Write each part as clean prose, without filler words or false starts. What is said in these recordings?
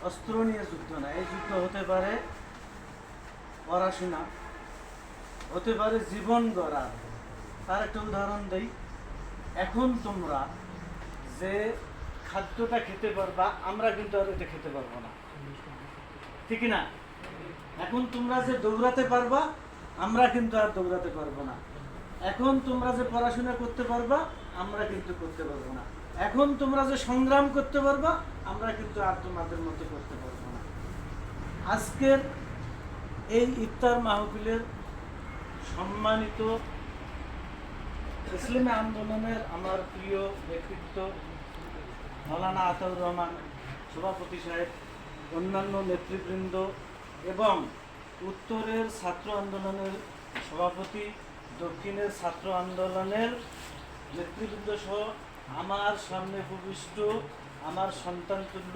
অস্ত্র নিয়ে যুদ্ধ না, এই যুদ্ধ হতে পারে পড়াশোনা, হতে পারে জীবন গড়ার। তার একটা উদাহরণ দেই। এখন তোমরা যে খাদ্যটা খেতে পারবা, আমরা কিন্তু আর এটা খেতে পারবো না, ঠিক না? এখন তোমরা যে দৌড়াতে পারবা, আমরা কিন্তু আর দৌড়াতে পারবো না। এখন তোমরা যে পড়াশোনা করতে পারবা, আমরা কিন্তু করতে পারবো না। এখন তোমরা যে সংগ্রাম করতে পারবা, আমরা কিন্তু আর তোমাদের মতো করতে পারবো না। আজকের এই ইফতার মাহফিলের সম্মানিত ইসলামী আন্দোলনের আমার প্রিয় ব্যক্তিত্ব মৌলানা আতাউর রহমান সভাপতি সাহেব, অন্যান্য নেতৃবৃন্দ এবং উত্তরের ছাত্র আন্দোলনের সভাপতি, দক্ষিণের ছাত্র আন্দোলনের নেতৃবৃন্দ সহ আমার সামনে উপবিষ্ট আমার সন্তানতুল্য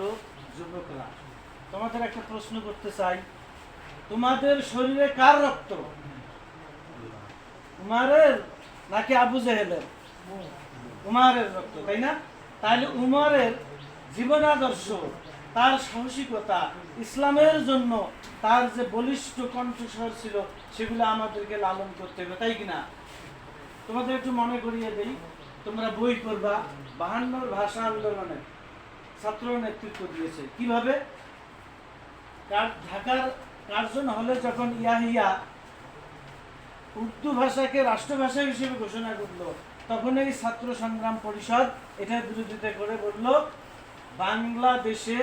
যুবকরা, তোমাদের একটা প্রশ্ন করতে চাই। তোমাদের শরীরে কার রক্ত? উমারের নাকি আবু জেহেলের? উমারের রক্ত, তাই না? তাহলে উমারের জীবন আদর্শ, তার সাহসিকতা, ইসলামের জন্য তার যে বলিষ্ঠ কণ্ঠস্বর ছিল, সেগুলো আমাদেরকে লালন করতে হবে, তাই কিনা? তোমাদের একটু মনে করিয়ে দেই, তোমরা বই পড়বা 52 ভাষা আন্দোলনে ছাত্র নেতৃত্ব দিয়েছে কিভাবে। ঢাকার কার্জন হলে যখন ইয়াহিয়া উর্দু ভাষাকে রাষ্ট্রভাষা হিসেবে ঘোষণা করলো, তখন এই ছাত্র সংগ্রাম পরিষদ এটার বিরোধিতা করে বলল, বাংলাদেশে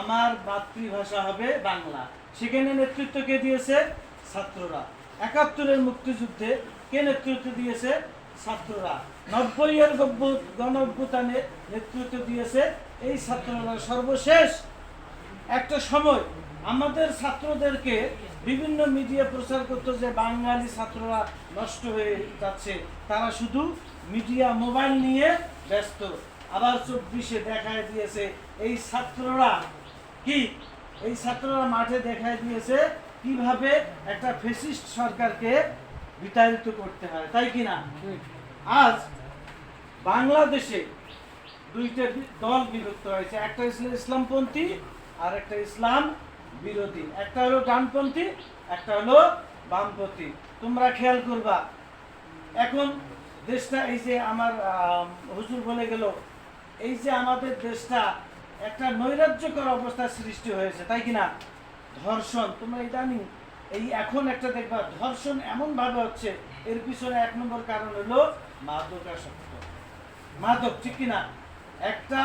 আমার মাতৃভাষা হবে বাংলা। সেখানে নেতৃত্ব কে দিয়েছে? ছাত্ররা। 71-এর মুক্তিযুদ্ধে কে নেতৃত্ব দিয়েছে? ছাত্ররা। 90-এর গণ অভ্যুত্থানে নেতৃত্ব দিয়েছে এই ছাত্ররা। সর্বশেষ একটা সময় আমাদের ছাত্রদেরকে বিভিন্ন মিডিয়া প্রচার করতো যে বাঙালি ছাত্ররা নষ্ট হয়ে যাচ্ছে, তারা শুধু মিডিয়া মোবাইল নিয়ে ব্যস্ত। আবার 24-এ দেখায় দিয়েছে এই ছাত্ররা কি, এই ছাত্ররা মাঠে দেখায় দিয়েছে কিভাবে একটা ফ্যাসিস্ট সরকারকে বিতাড়িত করতে হয়, তাই কিনা? আজ বাংলাদেশে দুইটা দল বিভক্ত হয়েছে, একটা ইসলামপন্থী আর একটা ইসলাম বিরোধী। একটা হলো ডানপন্থী, একটা হলো বামপন্থী। তোমরা খেয়াল করবা, এখন দেশটা এই যে আমার হুজুর বলে গেল, এই যে আমাদের দেশটা একটা নৈরাজ্যকর অবস্থার সৃষ্টি হয়েছে, তাই কিনা? ধর্ষণ, তোমরা ইদানিং এই এখন একটা দেখবা ধর্ষণ এমন ভাবে হচ্ছে, এর পিছনে 1 নম্বর কারণ হলো মাদকাসক্ত, মাদক, ঠিক কিনা? একটা